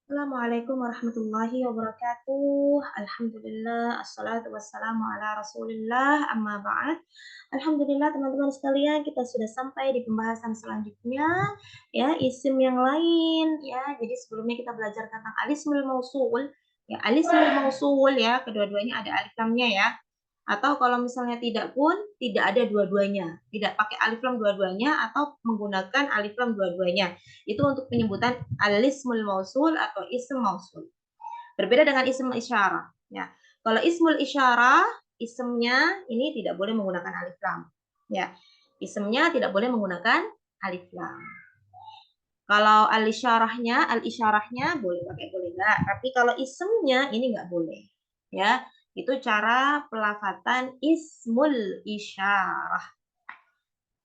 Assalamualaikum warahmatullahi wabarakatuh. Alhamdulillah, assalatu wassalamu ala rasulillah, amma ba'd. Alhamdulillah teman-teman sekalian, kita sudah sampai di pembahasan selanjutnya, ya, isim yang lain, ya. Jadi sebelumnya kita belajar tentang alismul mausul, ya, alismul mausul, ya, kedua-duanya ada alif lamnya, ya. Atau kalau misalnya tidak pun, tidak ada dua-duanya. Tidak pakai alif lam dua-duanya atau menggunakan alif lam dua-duanya. Itu untuk penyebutan alismul mausul atau ism mausul. Berbeda dengan ism isyarah. Ya. Kalau ismul isyarah, ismnya ini tidak boleh menggunakan alif lam. Ya. Ismnya tidak boleh menggunakan alif lam. Kalau al-isyarahnya boleh pakai, boleh enggak. Tapi kalau ismnya ini enggak boleh. Ya, itu cara pelafatan ismul isyarah.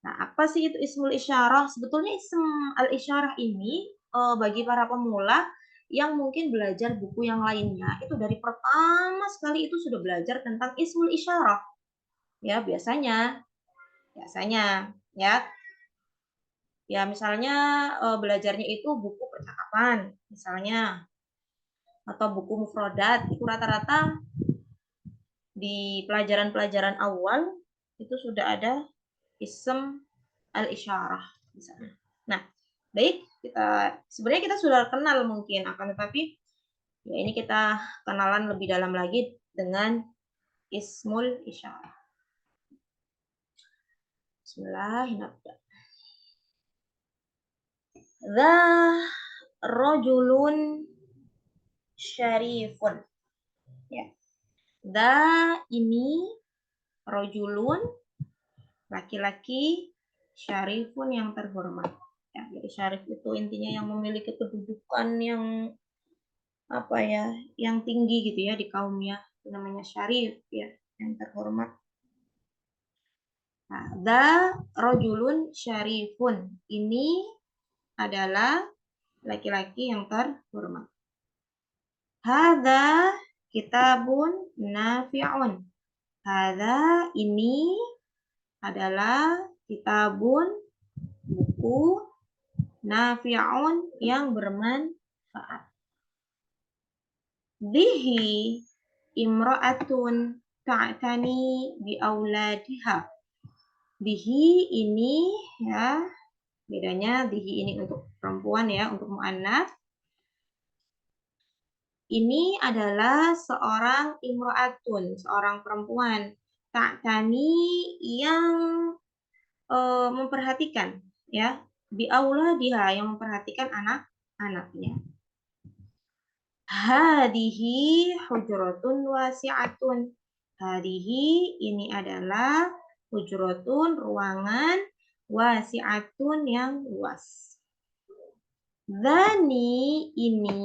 Nah, apa sih itu ismul isyarah? Sebetulnya ism al-isyarah ini bagi para pemula yang mungkin belajar buku yang lainnya, itu dari pertama sekali itu sudah belajar tentang ismul isyarah. Ya, biasanya ya. Ya, misalnya belajarnya itu buku percakapan, misalnya, atau buku mufrodat, itu rata-rata di pelajaran-pelajaran awal itu sudah ada ism al-isyarah misalnya. Nah, baik, sebenarnya kita sudah kenal mungkin, akan tetapi ya ini kita kenalan lebih dalam lagi dengan ismul isyarah. Bismillahirrahmanirrahim. Dza rajulun syarifun. Ya. Dza ini rajulun laki-laki, syarifun yang terhormat. Ya, jadi syarif itu intinya yang memiliki kedudukan yang apa ya, yang tinggi gitu ya di kaumnya. Itu namanya syarif ya, yang terhormat. Nah, dza rajulun syarifun. Ini adalah laki-laki yang terhormat. Hadza kitabun nafi'un. Hadza ini adalah kitabun, buku, nafi'un yang bermanfaat. Bihi imra'atun ta'tani bi auladiha. Bihi ini ya, bedanya bihi ini untuk perempuan ya, untuk muannats. Ini adalah seorang imra'atun, seorang perempuan. Ta'tani yang memperhatikan ya, bi auladiha yang memperhatikan anak-anaknya. Hadihi hujratun wasi'atun. Hadihi ini adalah hujratun, ruangan, wasi'atun yang luas. Dzani ini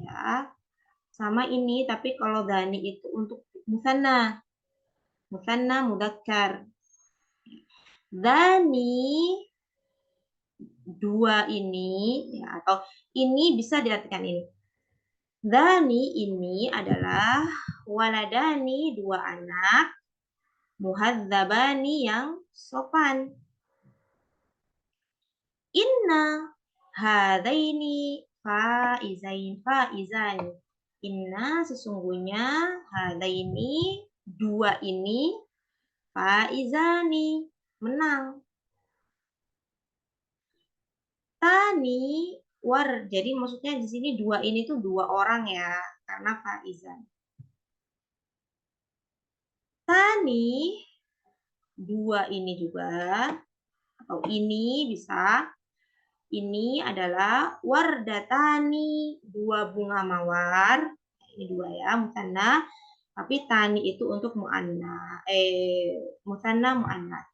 ya, sama ini, tapi kalau dzani itu untuk musanna. Musanna mudzakkar. Dzani dua ini ya, atau ini bisa diartikan ini. Dzani ini adalah waladani, dua anak, muhadzabani yang sopan. Inna hadaini faizani. Inna sesungguhnya hadaini dua ini faizani menang. Tani jadi maksudnya di sini dua ini tuh dua orang ya, karena faizan. Tani dua ini juga, atau ini bisa. Ini adalah wardatani, dua bunga mawar. Ini dua ya, musanna. Tapi tani itu untuk muanna. Musanna muannats.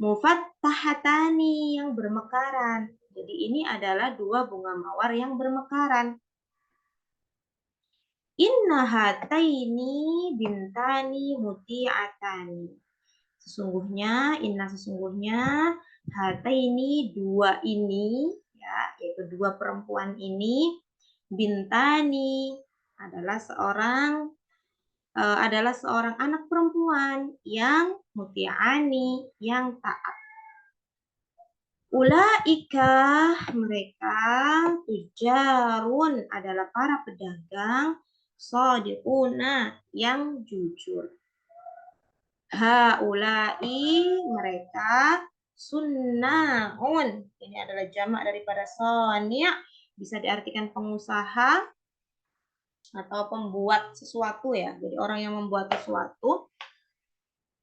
Mufattahatani yang bermekaran. Jadi ini adalah dua bunga mawar yang bermekaran. Inna hataini bintani muti'atani. Sesungguhnya hataini dua ini ya, yaitu dua perempuan ini, bintani adalah seorang anak perempuan yang muti'ani, yang taat. Ulaika mereka tujarun adalah para pedagang shodiquna yang jujur. Haulai mereka sunnaun. Ini adalah jamak daripada sania, bisa diartikan pengusaha atau pembuat sesuatu ya. Jadi orang yang membuat sesuatu.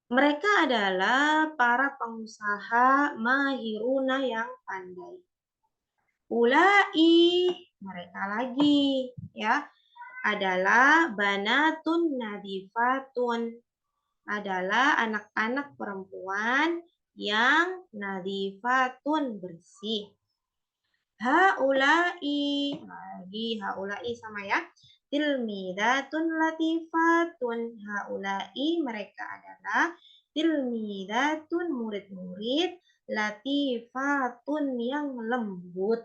Mereka adalah para pengusaha mahiruna yang pandai. Ulai mereka lagi ya adalah banatun nadifatun, adalah anak-anak perempuan yang nadifatun bersih. Haulai lagi haulai sama ya. Tilmidatun latifatun. Haulai mereka adalah tilmidatun murid-murid latifatun yang lembut.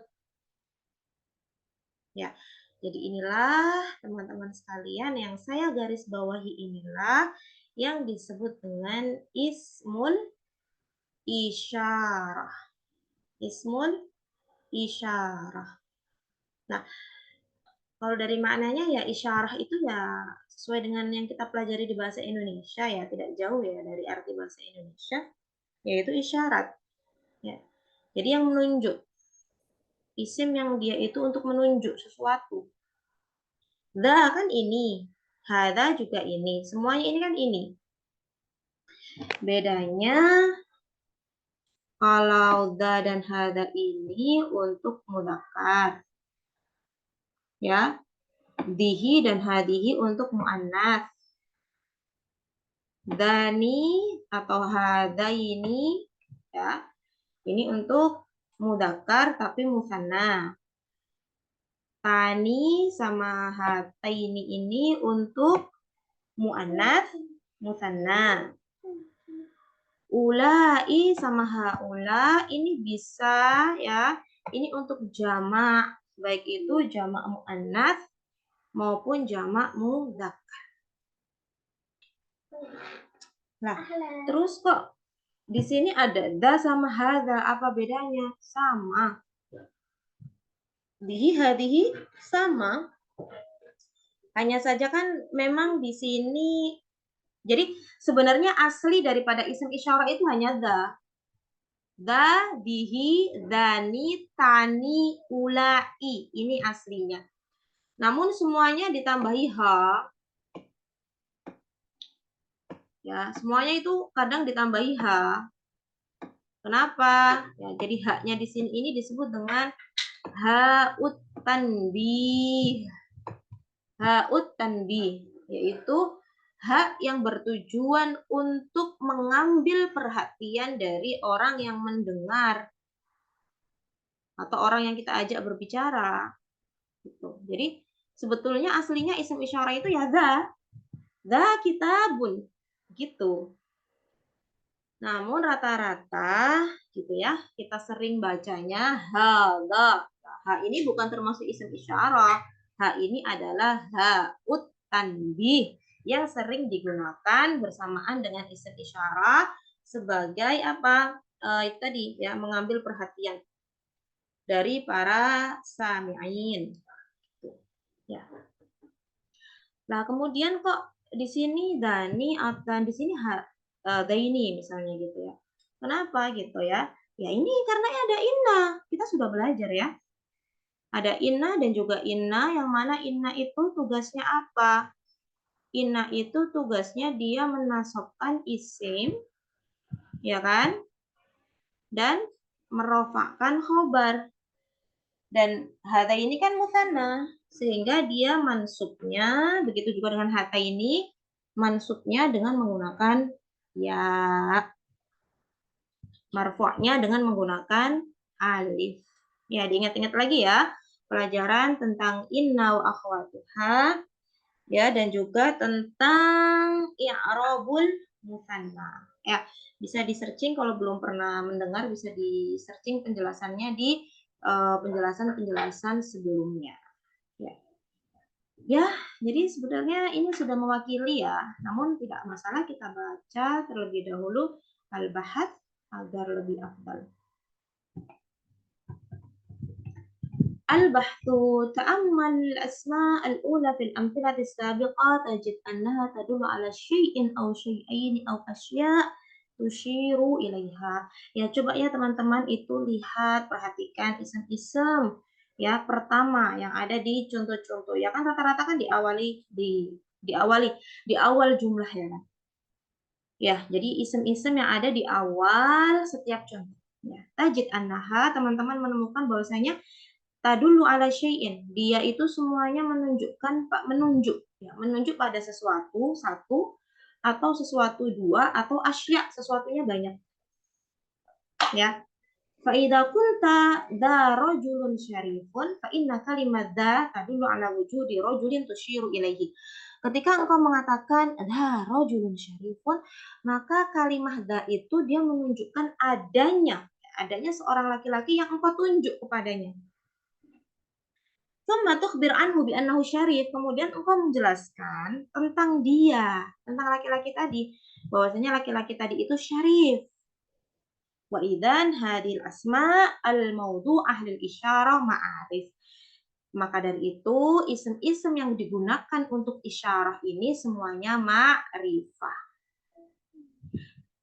Ya, jadi inilah teman-teman sekalian yang saya garis bawahi, inilah yang disebut dengan ismul isyarah. Ismul isyarah. Nah, kalau dari maknanya ya isyarah itu ya sesuai dengan yang kita pelajari di bahasa Indonesia ya, tidak jauh ya dari arti bahasa Indonesia, yaitu isyarat. Ya. Jadi yang menunjuk. Isim yang dia itu untuk menunjuk sesuatu. Da kan ini, hada juga ini, semuanya ini kan ini. Bedanya kalau da dan hada ini untuk mudzakkar, ya, dihi dan hadihi untuk muannats, dani atau hadaini, ya, ini untuk mudzakkar tapi musanna. Tani sama hataini ini untuk muannats musanna. Ulai sama haula ini bisa ya, ini untuk jamak, baik itu jamak muannats maupun jamak mudzakkar. Nah, terus kok di sini ada da sama hadza, apa bedanya? Sama. Dihi hadihi sama. Hanya saja kan memang di sini, jadi sebenarnya asli daripada isim isyarah itu hanya da. Da, dihi, dani, tani, ulai. Ini aslinya. Namun semuanya ditambahi ha. Ya, semuanya itu kadang ditambahi ha. Kenapa? Ya, jadi haknya di sini ini disebut dengan ha'ut tanbih. Ha'ut tanbih, yaitu hak yang bertujuan untuk mengambil perhatian dari orang yang mendengar atau orang yang kita ajak berbicara. Gitu. Jadi sebetulnya aslinya isim isyarah itu ya da kitabun gitu. Namun rata-rata gitu ya, kita sering bacanya hadza. Ha ini bukan termasuk isim isyarah. Ha ini adalah ha'ut tanbih yang sering digunakan bersamaan dengan isim isyarah sebagai apa? Itu tadi ya, mengambil perhatian dari para sami'in. Ya. Nah, kemudian kok di sini dani atau di sini daini misalnya gitu ya. Kenapa gitu ya? Ya ini karena ada inna. Kita sudah belajar ya. Ada inna dan juga inna, yang mana inna itu tugasnya apa? Inna itu tugasnya dia menasabkan isim, ya kan? Dan merofakkan khobar. Dan hata ini kan mutanna, sehingga dia mansubnya, begitu juga dengan hata ini, mansubnya dengan menggunakan ya, marfu'nya dengan menggunakan alif. Ya, diingat-ingat lagi ya, pelajaran tentang inna wa akhwatuha, ya, dan juga tentang i'rabul musanna. Ya, bisa di-searching kalau belum pernah mendengar, bisa di-searching penjelasannya di penjelasan-penjelasan sebelumnya. Ya. Ya, jadi sebenarnya ini sudah mewakili ya, namun tidak masalah kita baca terlebih dahulu al-bahath agar lebih afdal. Al-bahthu ta'ammal al-asma' al-ula fil amthilati as-sabiqah tajid annaha tadullu ala syai'in aw syai'aini aw asya' tushiru ilaiha. Ya, coba ya teman-teman itu lihat, perhatikan isim-isim ya pertama yang ada di contoh-contoh. Ya kan rata-rata kan di awal jumlah ya kan. Ya, jadi isim-isim yang ada di awal setiap contoh. Ya, tajid annaha, teman-teman menemukan bahwasanya tadullu ala syai'in. Dia itu semuanya menunjuk ya, menunjuk pada sesuatu satu atau sesuatu dua atau asya sesuatunya banyak. Ya. Fa idza kunta dza rajulun syarifun fa inna kalimat dza tadullu ala wujudi rajulin tusyiru ilaihi. Ketika engkau mengatakan dza rajulun syarifun, maka kalimat dza itu dia menunjukkan adanya seorang laki-laki yang engkau tunjuk kepadanya. Tsumma tukhbir anhu bi annahu syarif, kemudian engkau menjelaskan tentang dia, tentang laki-laki tadi, bahwasanya laki-laki tadi itu syarif. Wa idzan hadil asma al mawdu'ah lil isyarah ma'arif. Maka dari itu isim-isim yang digunakan untuk isyarah ini semuanya ma'rifah.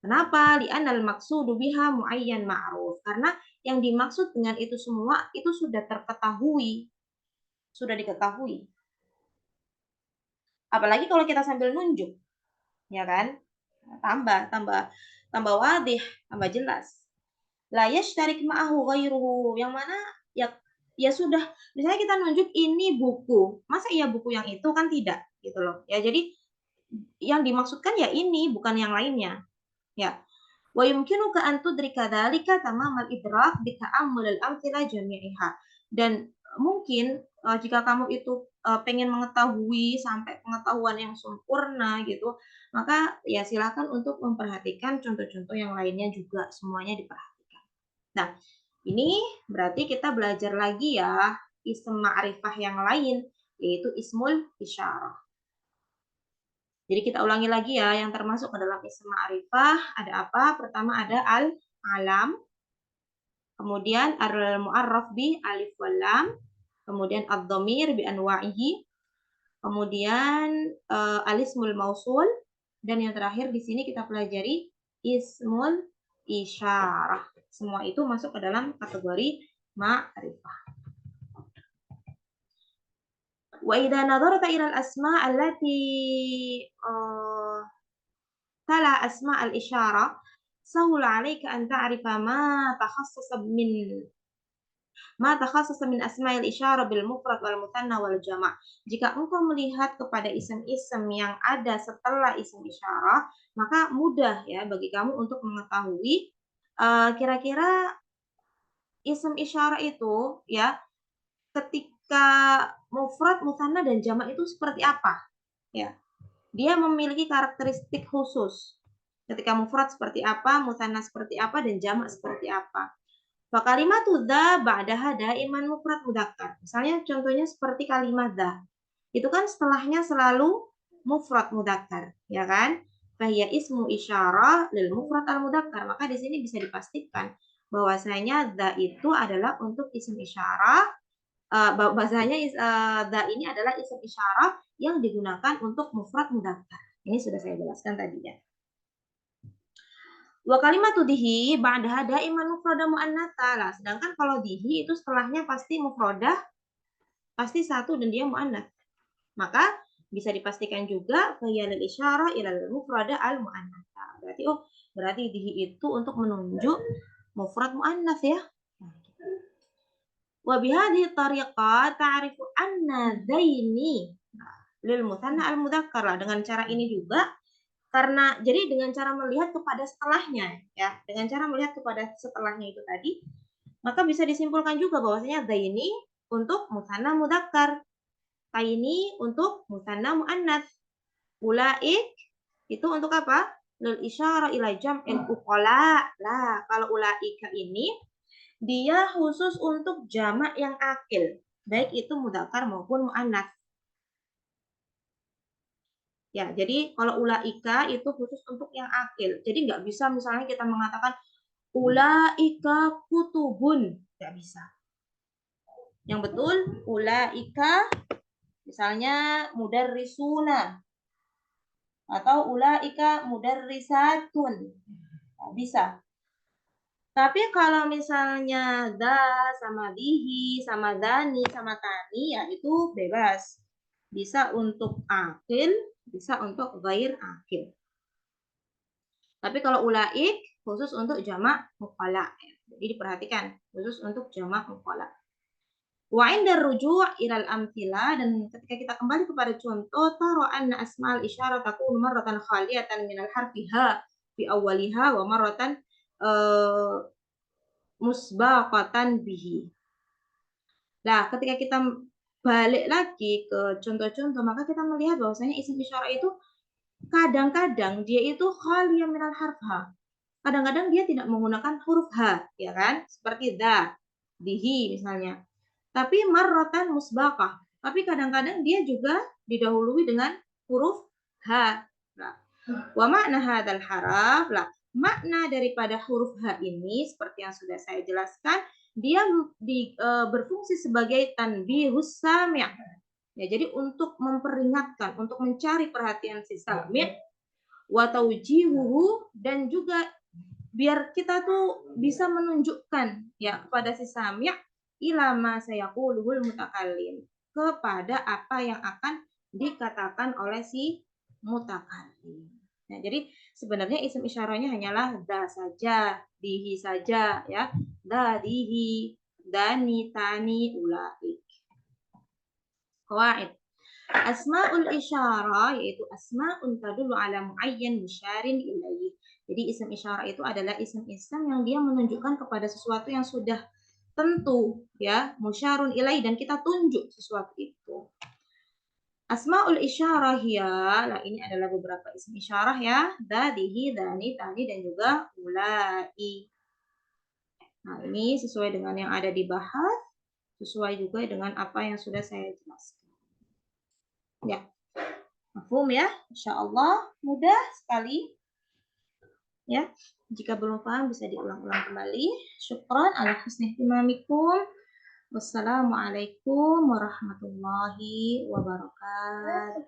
Kenapa? Li'anal maqsudu biha muayyan ma'ruf. Karena yang dimaksud dengan itu semua itu sudah terketahui, sudah diketahui. Apalagi kalau kita sambil nunjuk, ya kan? Tambah wadih, tambah jelas. La yashtarik ma'ahu ghairuhu, yang mana ya sudah, misalnya kita nunjuk ini buku, masa iya buku yang itu, kan tidak gitu loh. Ya jadi yang dimaksudkan ya ini, bukan yang lainnya. Ya. Wa yumkinuka an tudrika dzalika tamamal idrak bi ta'ammul al-amthilah jami'iha. Dan mungkin jika kamu itu pengen mengetahui sampai pengetahuan yang sempurna gitu, maka ya silakan untuk memperhatikan contoh-contoh yang lainnya juga, semuanya diperhatikan. Nah, ini berarti kita belajar lagi ya isim ma'rifah yang lain, yaitu ismul isyarah. Jadi kita ulangi lagi ya, yang termasuk ke dalam isim ma'rifah ada apa? Pertama ada al-alam, kemudian al-mu'arraf bi alif wal lam, kemudian ad-dhamir bi anwa'ihi, kemudian al-ismul mausul, dan yang terakhir di sini kita pelajari ismul isyarah. Semua itu masuk ke dalam kategori ma'rifah. Wa idza nadarta ila al-asma' allati tala asma' al-isyarah sahul 'alaika an ta'rifa ma takhassasa min asma'il isyarah bil mufrad wal mutsanna wal jama'. Jika engkau melihat kepada isim-isim yang ada setelah isim isyarah, maka mudah ya bagi kamu untuk mengetahui kira-kira isim isyarah itu ya ketika mufrad, mutsanna dan jamak itu seperti apa? Ya. Dia memiliki karakteristik khusus. Ketika mufrad seperti apa, mutsanna seperti apa, dan jamak seperti apa. Fa kalimatu dza ba'daha daiman mufrad mudzakkar. Misalnya contohnya seperti kalimat dza. Itu kan setelahnya selalu mufrad mudzakkar, ya kan? Fahiya ismu isyarah lil mufrad al mudzakkar. Maka di sini bisa dipastikan bahwasanya dza itu adalah untuk isim isyarah. Bahasanya dza ini adalah isim isyarah yang digunakan untuk mufrad mudzakkar. Ini sudah saya jelaskan tadi ya. Wa kalimatu dihi ba'daha daiman mufradah muannatsa. Lah, sedangkan kalau dihi itu setelahnya pasti mufradah, pasti satu dan dia muannats. Maka bisa dipastikan juga fayalil isyarah ilal mufradah al muannatsa. Berarti dihi itu untuk menunjuk mufrad muannats ya. Wa bihadhihi tariqah ta'rifu anna dzaini lil mutsanna al mudzakkar. Lah, dengan cara ini juga jadi dengan cara melihat kepada setelahnya ya, dengan cara melihat kepada setelahnya itu tadi, maka bisa disimpulkan juga bahwasanya dzaini untuk mutsanna mudzakkar, taini untuk mutsanna muannats, ulaik itu untuk apa? Lil isyarah ila jam'il uqala. Lah, kalau ulaika ini dia khusus untuk jamak yang akil, baik itu mudzakkar maupun muannats. Ya, jadi kalau ulaika itu khusus untuk yang akil. Jadi nggak bisa misalnya kita mengatakan ulaika kutubun, nggak bisa. Yang betul ulaika, misalnya mudarrisuna atau ulaika mudarrisatun. Nah, bisa. Tapi kalau misalnya sama bihi, sama dani, sama tani, ya itu bebas. Bisa untuk akil, bisa untuk ghair akil. Tapi kalau ulaik khusus untuk jamak muqalla. Jadi diperhatikan, khusus untuk jamak muqalla. Wa inda ruju' ilal amthila, dan ketika kita kembali kepada contoh, taro anna asmal isyarat takunu marratan khaliyatan minal harfiha fi awwaliha wa marratan musbaqatan bihi. Nah, ketika kita balik lagi ke contoh-contoh, maka kita melihat bahwasanya isim isyarah itu kadang-kadang dia itu khaliyah minal harfha. Kadang-kadang dia tidak menggunakan huruf H, ya kan? Seperti da, bihi misalnya. Tapi marratan musbaqah. Tapi kadang-kadang dia juga didahului dengan huruf H. Nah, wa makna hadzal haraf, lah, makna daripada huruf H ini seperti yang sudah saya jelaskan, dia berfungsi sebagai tanbihus sami'. Ya, jadi untuk memperingatkan, untuk mencari perhatian si sami', wa taujihuhu, dan juga biar kita tuh bisa menunjukkan ya kepada si sami' ila ma sayaquluhul mutakallim, kepada apa yang akan dikatakan oleh si mutakallim. Nah, jadi sebenarnya isim isyarahnya hanyalah da saja, dihi saja ya. Da, dihi, dani, tani, ulaik. Qawaid. Asma'ul isyarah yaitu asma'un tadullu ala muayyan musyarin ilaihi. Jadi isim isyarah itu adalah isim-isim yang dia menunjukkan kepada sesuatu yang sudah tentu ya, musyarun ilaihi, dan kita tunjuk sesuatu itu. Asma'ul isyarah ya, lah ini adalah beberapa isim isyarah ya, dadihi, dani, tani, dan juga ulai. Nah, ini sesuai dengan yang ada di bahas, sesuai juga dengan apa yang sudah saya jelaskan. Ya. Mafhum ya? Insyaallah mudah sekali. Ya. Jika belum paham bisa diulang-ulang kembali. Syukran ala husni ihtimamikum. Wassalamualaikum warahmatullahi wabarakatuh.